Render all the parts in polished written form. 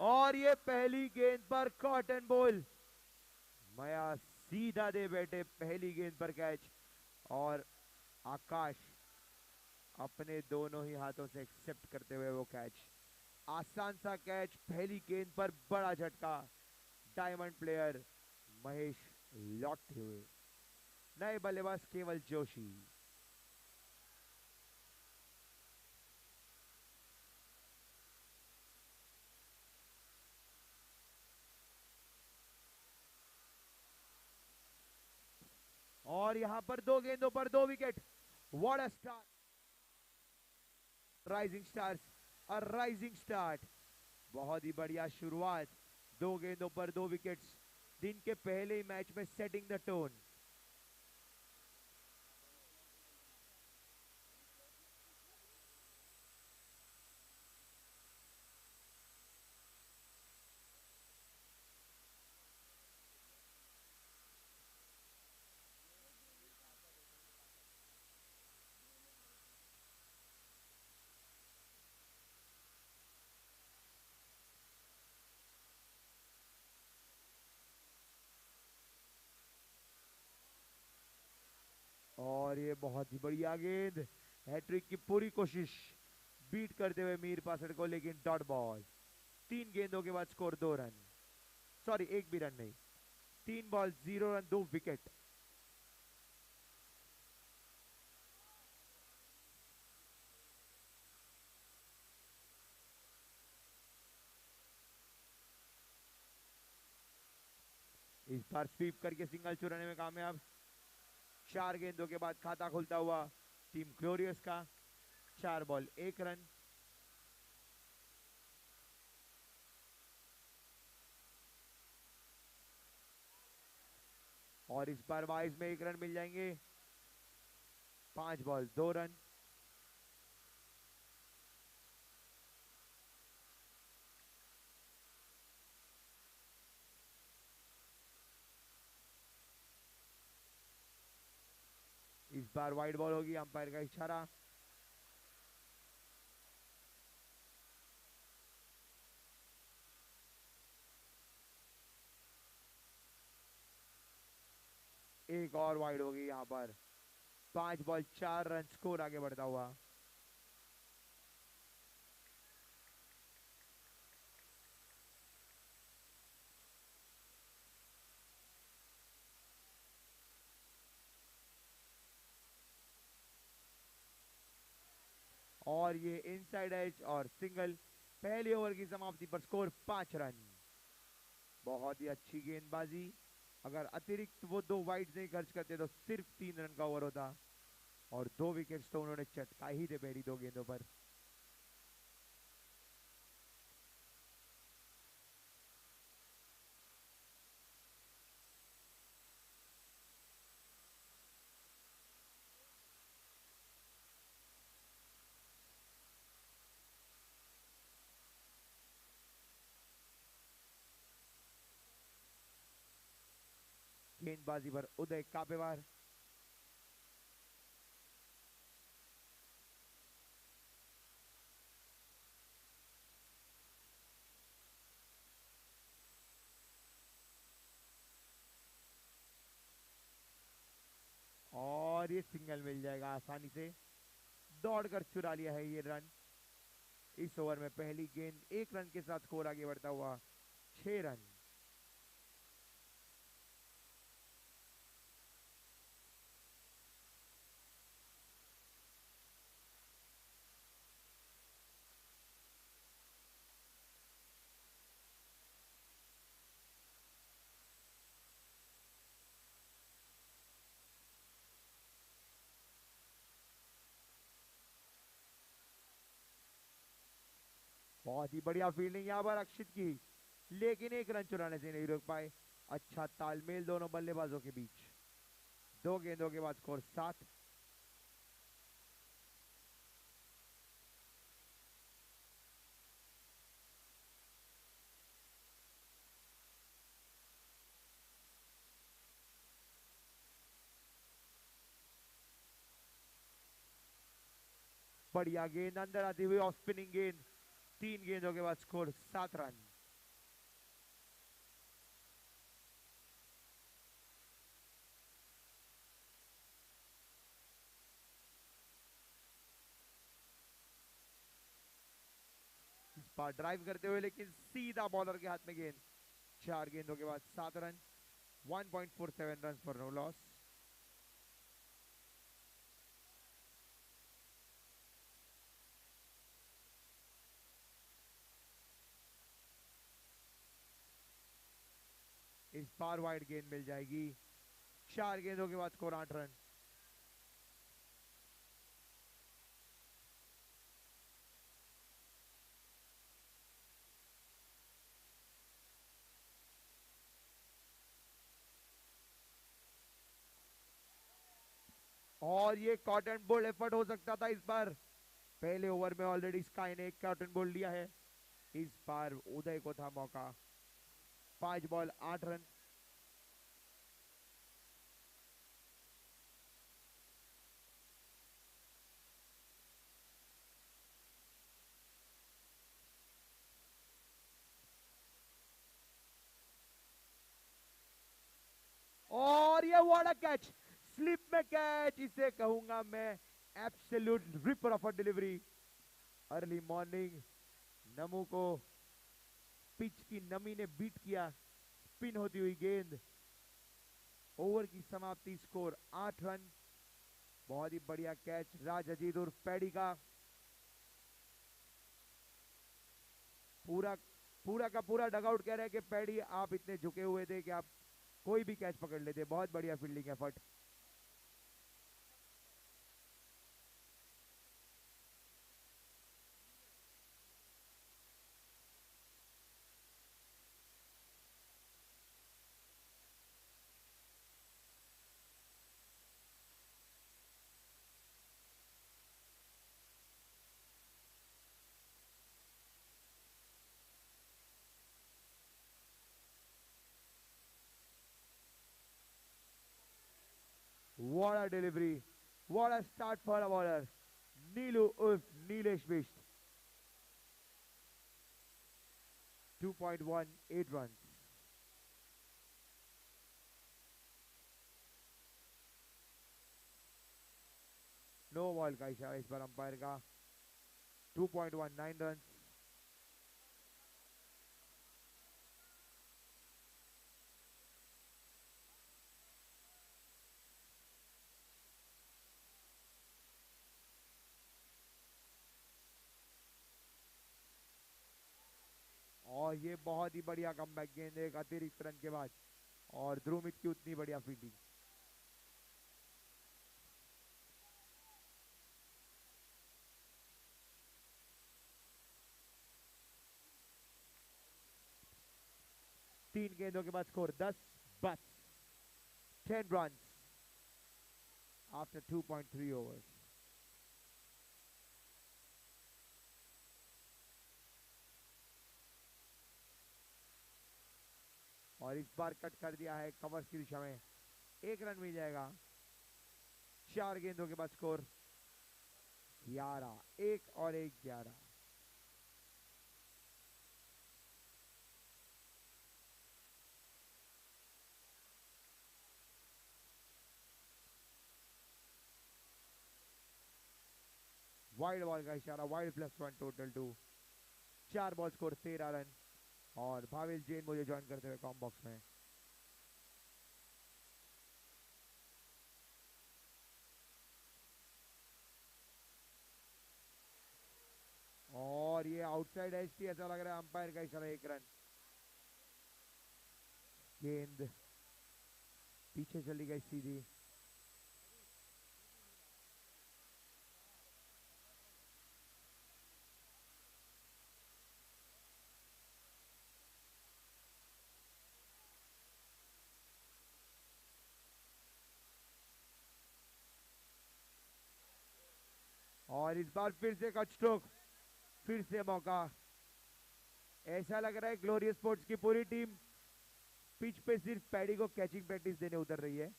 और ये पहली गेंद पर कॉटन बॉल, मया सीधा दे बैठे पहली गेंद पर कैच। और आकाश अपने दोनों ही हाथों से एक्सेप्ट करते हुए वो कैच। आसान सा कैच, पहली गेंद पर बड़ा झटका। डायमंड प्लेयर महेश लौटते हुए, नए बल्लेबाज केवल जोशी। और यहां पर दो गेंदों पर दो wicket. What a start, rising stars, a rising start. बहुत ही बढ़िया शुरुआत, दो गेंदों पर दो विकेट्स। दिन के पहले ही मैच में सेटिंग द टोन। और ये बहुत ही बढ़िया गेंद, हैट्रिक की पूरी कोशिश, बीट करते हुए मीर पासड़ को, लेकिन डॉट बॉल। तीन गेंदों के बाद स्कोर 2 रन, सॉरी एक भी रन नहीं। 3 बॉल 0 रन 2 विकेट। इस बार स्वीप करके सिंगल चुराने में कामयाब। 4 गेंदों के बाद खाता खुलता हुआ टीम ग्लोरियस का। 4 बॉल 1 रन। और इस बार वाइज में 1 रन मिल जाएंगे। 5 बॉल 2 रन। इस बार वाइड बॉल होगी, अंपायर का इशारा। एक और वाइड होगी यहां पर। 5 बॉल 4 रन, स्कोर आगे बढ़ता हुआ। और ये इनसाइड एज और सिंगल। पहले ओवर की समाप्ति पर स्कोर 5 रन। बहुत ही अच्छी गेंदबाजी। अगर अतिरिक्त वो 2 वाइड्स नहीं खर्च करते तो सिर्फ 3 रन का ओवर होता। और 2 विकेट्स तो उन्होंने चटका ही थे पहली 2 गेंदों पर। गेंदबाजी पर उदय कापेवार। और ये सिंगल मिल जाएगा आसानी से। दौड़कर चुरा लिया है ये रन। इस ओवर में पहली गेंद 1 रन के साथ स्कोर आगे बढ़ता हुआ 6 रन। बहुत ही बढ़िया फील्डिंग यहाँ पर अक्षित की, लेकिन 1 रन चुराने से नहीं रोक पाए। अच्छा तालमेल दोनों बल्लेबाजों के बीच। 2 गेंदों के बाद स्कोर 7। बढ़िया गेंद अंदर आती हुई ऑफ स्पिनिंग गेंद। 3 गेंदों के बाद स्कोर 7 रन। बार ड्राइव करते हुए, लेकिन सीधा बॉलर के हाथ में गेंद। 4 गेंदों के बाद 7 runs, 1.47 runs for no loss. इस बार वाइड गेंद मिल जाएगी। 4 गेंदों के बाद स्कोर 8 रन। और ये कॉटन बोल्ड एफर्ट हो सकता था इस बार। पहले ओवर में ऑलरेडी स्काई ने एक कॉटन बोल्ड लिया है, इस बार उदय को था मौका। 5 बॉल 8 रन। और ये व्हाट अ कैच, स्लिप में कैच, इसे कहूंगा मैं absolute ripper of a delivery. Early morning Namu को पिच की नमी ने बीट किया। स्पिन होती हुई गेंद, ओवर की समाप्ति, स्कोर 8 रन। बहुत ही बढ़िया कैच राज अजीत उर्फ पैडी का। पूरा पूरा का पूरा डगआउट कह रहे हैं कि पैडी आप इतने झुके हुए थे कि आप कोई भी कैच पकड़ लेते। बहुत बढ़िया fielding effort. What a delivery. What a start for a bowler. Neelu Ulf Nilesh Bisht. 2.18 runs. No ball का इशारा इस बार अंपायर का। 2.19 रन। और ये बहुत ही बढ़िया कमबैक गेंद, एक अतिरिक्त रन के बाद, और ध्रुमित की उतनी बढ़िया फील्डिंग। तीन गेंदों के बाद स्कोर 10 बस 10 रन आफ्टर 2.3 ओवर्स। और इस बार कट कर दिया है कवर्स की दिशा में, 1 रन मिल जाएगा। 4 गेंदों के बाद स्कोर 11, 1 और 1 11। वाइड बॉल का इशारा, wide +1 total 2। 4 ball score 13 run. और भावेश जैन मुझे ज्वाइन करते हुए कॉम बॉक्स में। और ये आउटसाइड एसटी, ऐसा लग रहा है अंपायर का इशारा, 1 रन। गेंद पीछे चली गई सीधी। और इस बार फिर से कट स्ट्रोक, फिर से मौका। ऐसा लग रहा है ग्लोरियस स्पोर्ट्स की पूरी टीम पिच पे सिर्फ पैडी को कैचिंग प्रैक्टिस देने उतर रही है।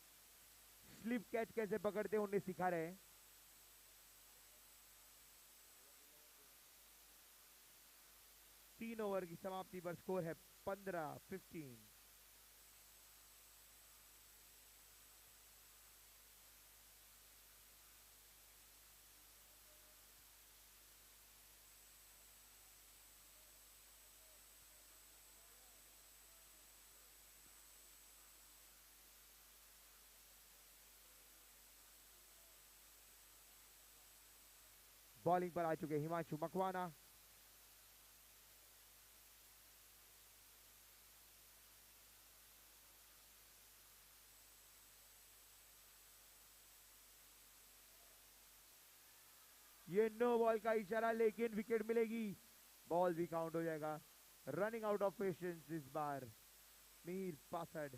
स्लिप कैच कैसे पकड़ते हैं उन्हें सिखा रहे हैं। तीन ओवर की समाप्ति पर स्कोर है 15-15। बॉलिंग पर आ चुके हिमांशु मकवाना। ये नो बॉल का इशारा, लेकिन विकेट मिलेगी, बॉल भी काउंट हो जाएगा। रनिंग आउट ऑफ पेशेंस इस बार मीर पासड।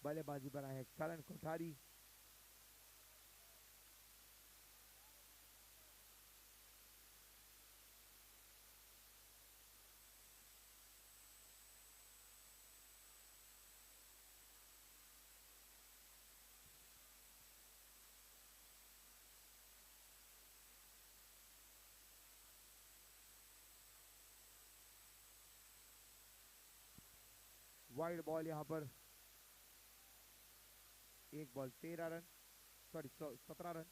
बल्लेबाजी पर आए हैं करण कोठारी। वाइड बॉल यहां पर, एक बॉल 13 रन, सॉरी 17 रन।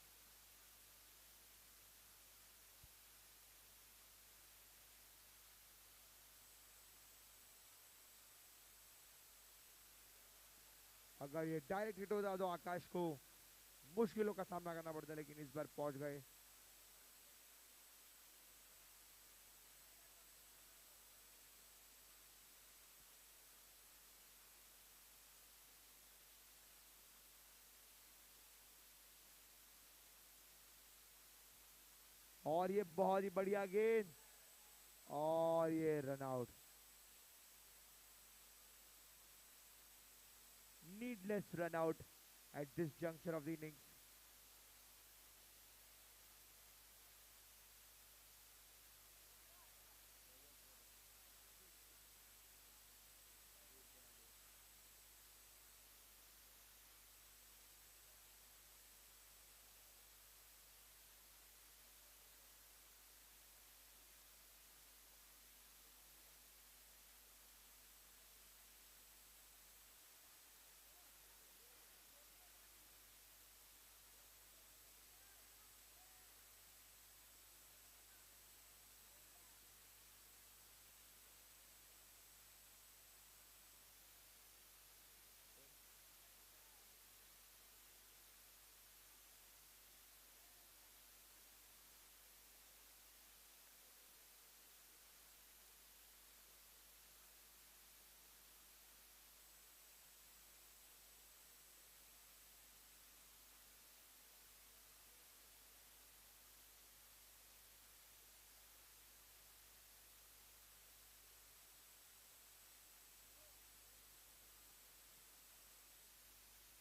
अगर ये डायरेक्ट हिट होता तो आकाश को मुश्किलों का सामना करना पड़ता, लेकिन इस बार पहुंच गए। और ये बहुत ही बढ़िया गेंद, और ये run out. Needless run out at this junction of the innings.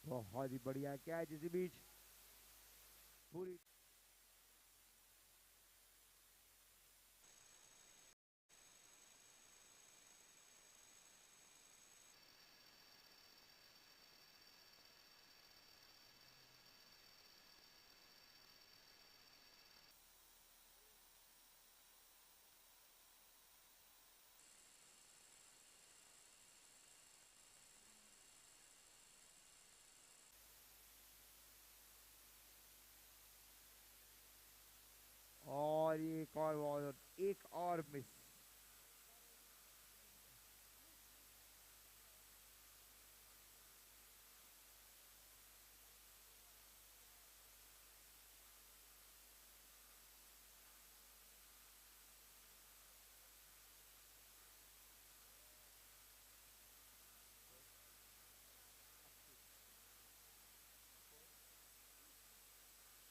बहुत ही बढ़िया कैच इसी बीच पूरी। और एक और बॉल, एक और मिस।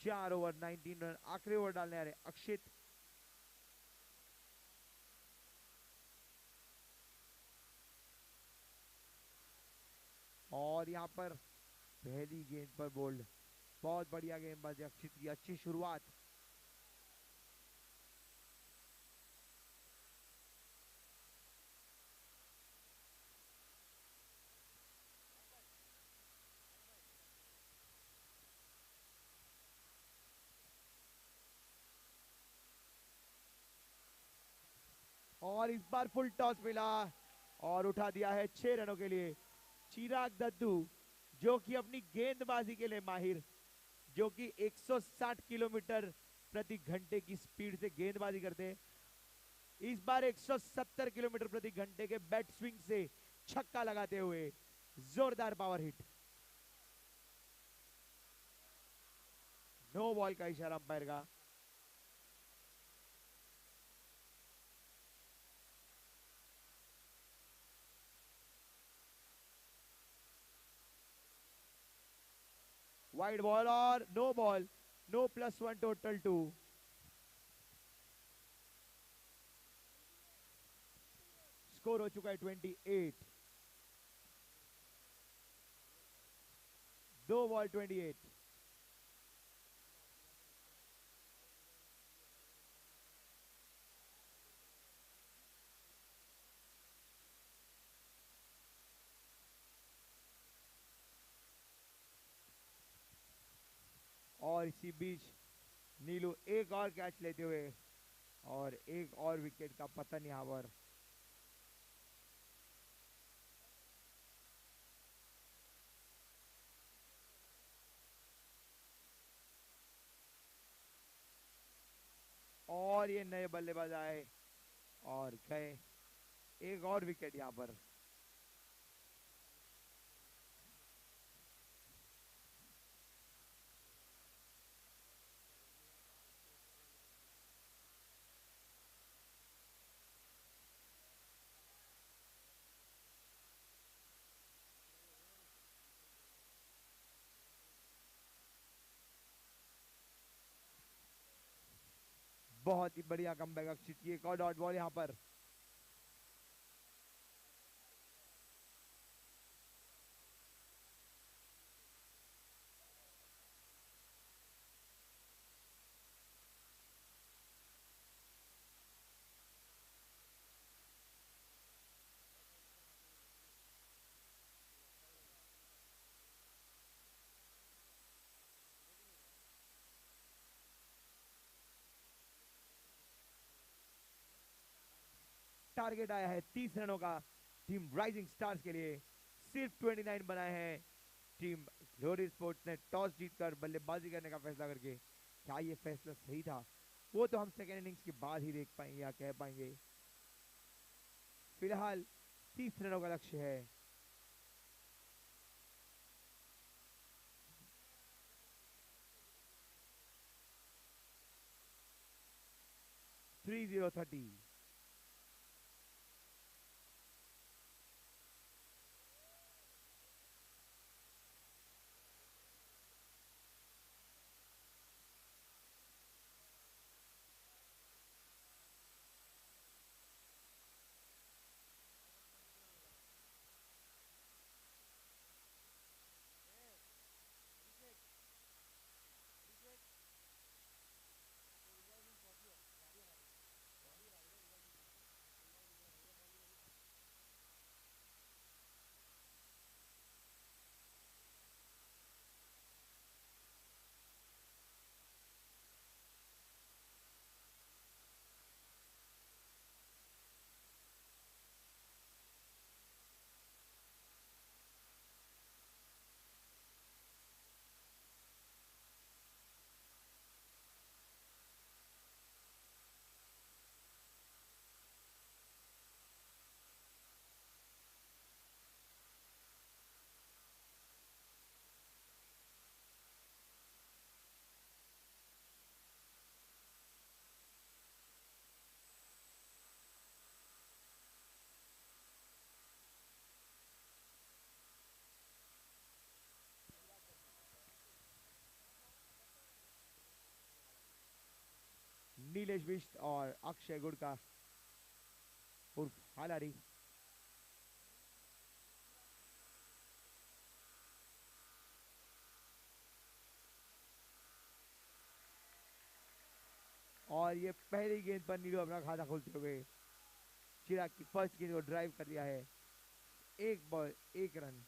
चार ओवर 19 रन, आखिरी ओवर डालने आ रहे अक्षित। और यहाँ पर पहली गेंद पर बोल्ड, बहुत बढ़िया गेंदबाजी अक्षित की, अच्छी शुरुआत। और इस बार फुल टॉस मिला और उठा दिया है 6 रनों के लिए चिराग दद्दू, जो कि अपनी गेंदबाजी के लिए माहिर, जो कि 160 किलोमीटर प्रति घंटे की स्पीड से गेंदबाजी करते हैं। इस बार 170 किलोमीटर प्रति घंटे के बैट स्विंग से छक्का लगाते हुए जोरदार पावर हिट। नो बॉल का इशारा अंपायर का। वाइड बॉल और no ball, no +1 total 2। Score हो चुका है 28। 2 बॉल 28। और इसी बीच नीलू एक और कैच लेते हुए और एक और विकेट का पतन यहां पर। और ये नए बल्लेबाज आए और गए, एक और विकेट यहां पर। बहुत ही बढ़िया कमबैक अक्षित की, एक और डॉट बॉल यहां पर। टारगेट आया है 30 रनों का टीम राइजिंग स्टार्स के लिए। सिर्फ 29 बनाए हैं। टीम ग्लोरी स्पोर्ट्स ने टॉस जीतकर बल्लेबाजी करने का फैसला करके, क्या ये फैसला सही था वो तो हम सेकेंड इनिंग्स के बाद ही देख पाएंगे या कह पाएंगे। फिलहाल 30 रनों का लक्ष्य है। 30-30। नीलेश बिष्ट और अक्षय गुड़का उर्फ हालारी। और ये पहली गेंद पर नीलू अपना खाता खोलते हुए चिराग की फर्स्ट गेंद को ड्राइव कर दिया है। एक बॉल 1 रन।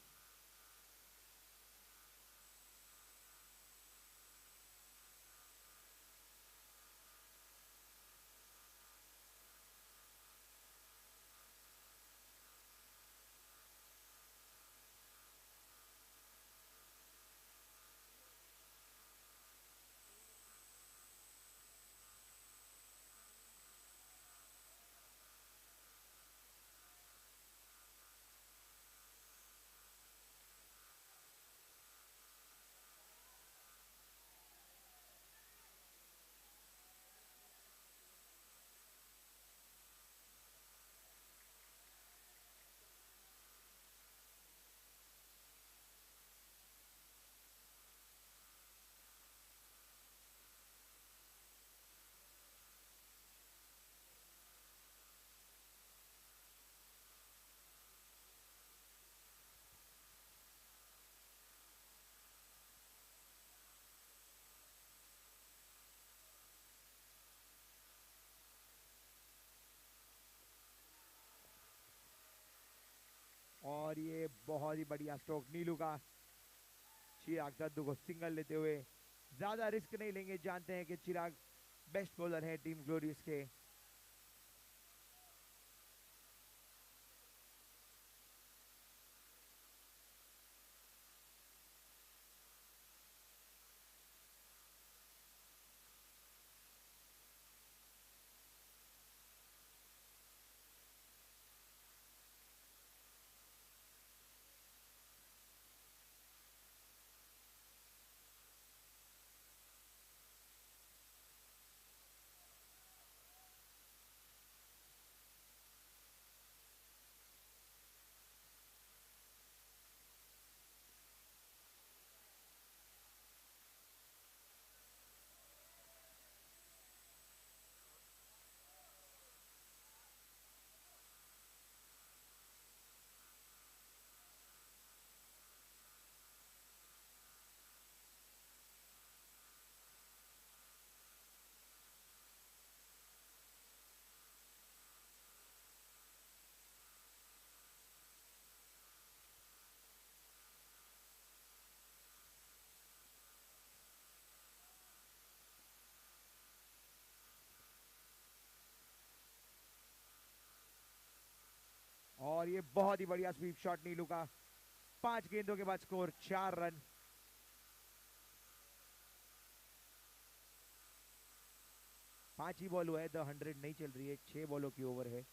और ये बहुत ही बढ़िया स्ट्रोक नीलू का। चिराग दत्तू को सिंगल लेते हुए ज्यादा रिस्क नहीं लेंगे, जानते हैं कि चिराग बेस्ट बॉलर है टीम ग्लोरियस के। और ये बहुत ही बढ़िया स्वीप शॉट नीलू का। 5 गेंदों के बाद स्कोर 4 रन। पांच ही बॉल हुआ है, 100 नहीं चल रही है, 6 बॉलों की ओवर है।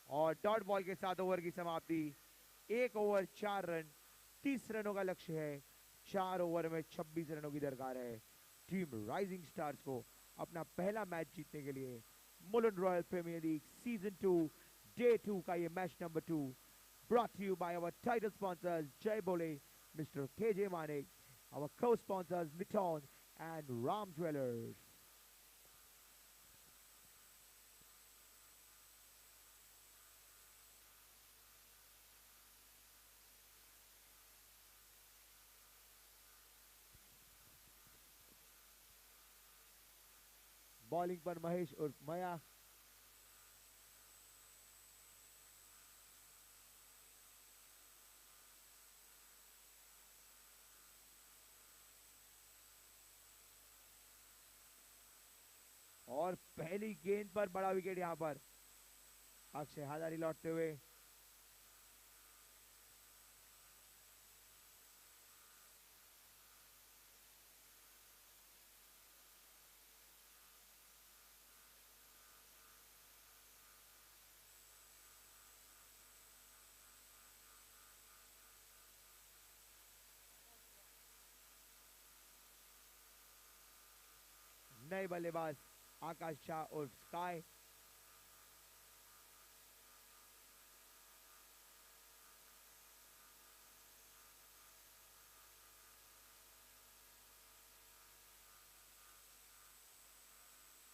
और डॉट बॉल के साथ ओवर की समाप्ति। 1 ओवर 4 रन, 30 रनों का लक्ष्य है। 4 ओवर में 26 रनों की दरकार है टीम राइजिंग स्टार्स को अपना पहला मैच जीतने के लिए। Mulund royal premier league season 2 day 2 का ये match number 2 brought to you by our title sponsors Jai Bole, Mr. KJ Manik, our co-sponsors Niton and Ram Jewelers. Bowling पर महेश उर्फ मया। और पहली गेंद पर बड़ा विकेट यहां पर अक्षय हजारी लौटते हुए। नए बल्लेबाज आकाश शाह उर्फ स्काई।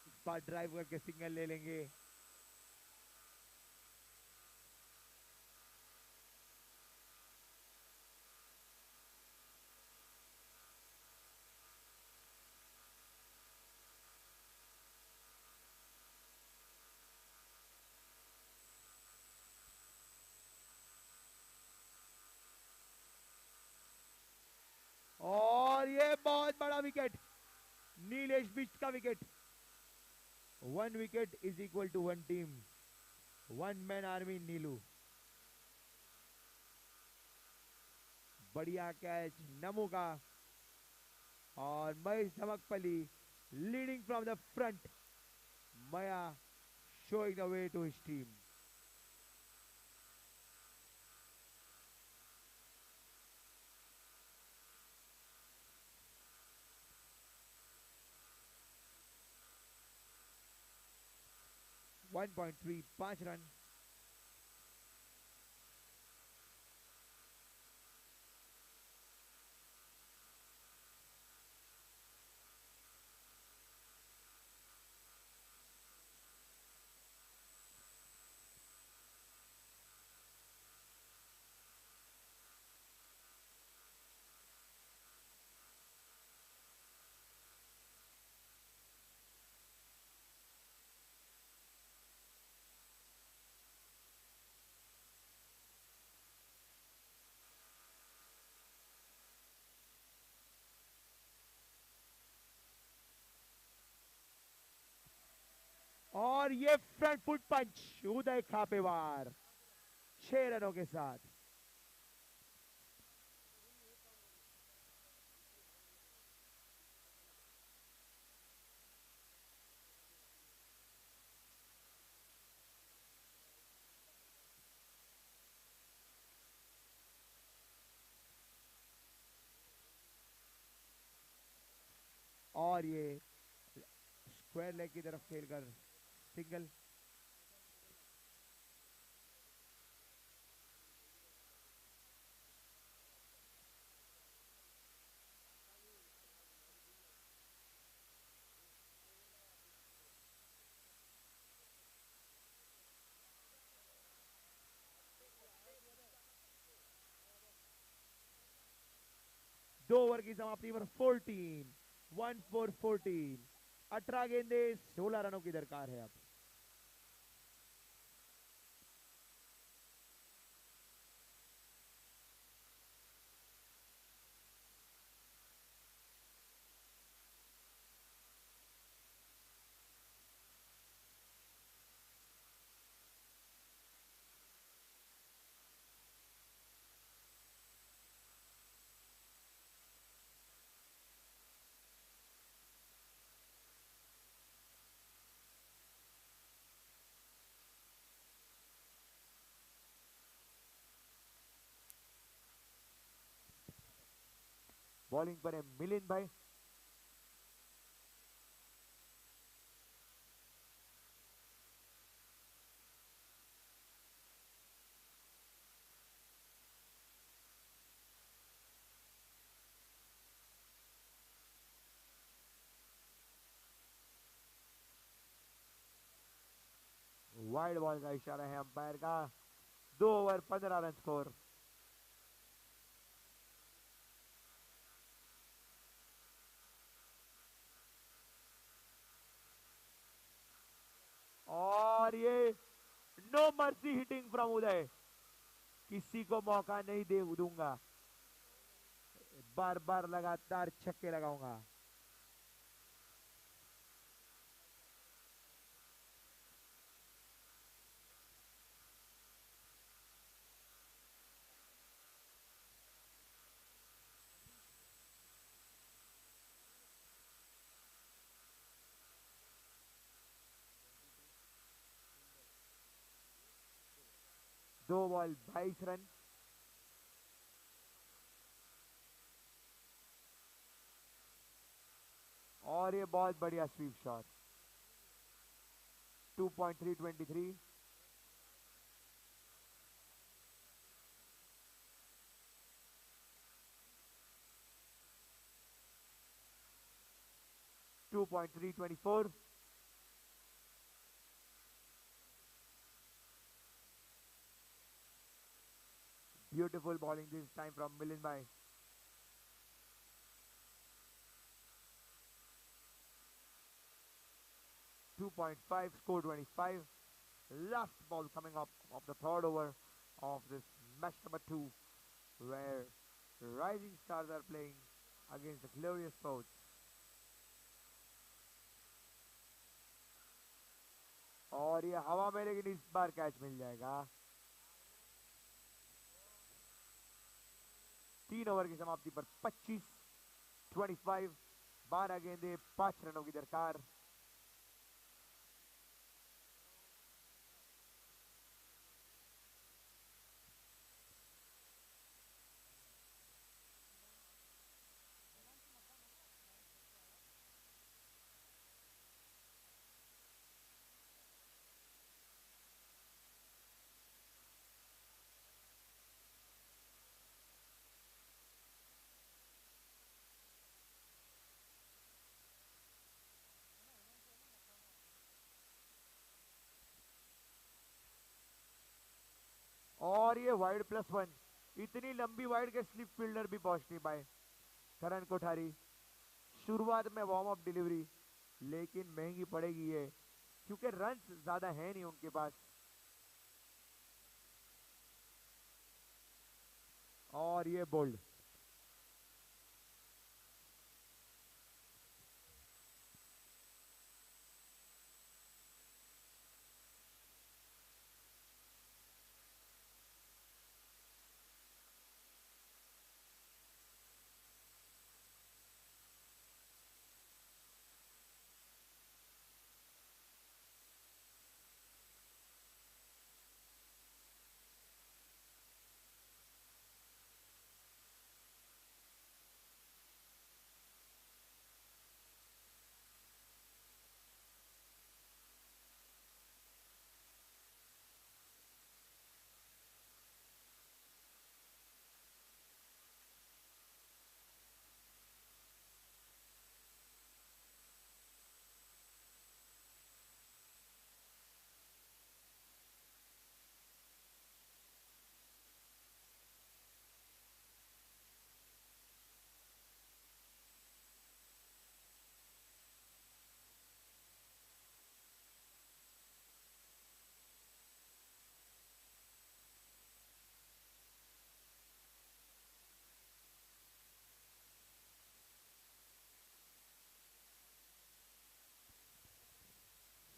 इस बार ड्राइव करके सिंगल ले लेंगे। और ये बहुत बड़ा विकेट, नीलेश बिष्ट का wicket. 1 wicket is equal to 1 team, 1 man army Neelu. बढ़िया कैच नमू का। और Mahesh Dhamakpali leading from the front. Maya showing the way to his team. .3 5 run. और ये फ्रंट फुट पंच उदय खापेवार 6 रनों के साथ। और ये स्क्वायर लेग की तरफ खेलकर सिंगल। दो ओवर की समाप्ति पर 14 18 गेंदे 16 रनों की दरकार है अब। बॉलिंग पर है मिलिंद भाई। वाइड बॉल का इशारा है अंपायर का। 2 ओवर 15 रन स्कोर। और ये नो मर्सी हिटिंग फ्रॉम उदय। किसी को मौका नहीं दे दूंगा, बार बार लगातार छक्के लगाऊंगा। दो बॉल 22 रन। और ये बहुत बढ़िया sweep shot. 2.323। Two point 324। Beautiful bowling this time from Milind भाई। .5 score 25. Last ball coming up of the third over of this match number 2, where Rising Stars are playing against the Glorious Sports. और ये हवा में, लेकिन इस बार catch मिल जाएगा। 3 over की समाप्ति पर 25 12 गेंदे 5 रनों की दरकार। और ये वाइड +1। इतनी लंबी वाइड के स्लिप फील्डर भी पहुंच नहीं पाए। करण कोठारी शुरुआत में वार्म अप डिलीवरी, लेकिन महंगी पड़ेगी ये, क्योंकि रन्स ज्यादा है नहीं उनके पास। और ये बोल्ड।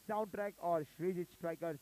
साउंड ट्रैक और श्रीजीत स्ट्राइकर्स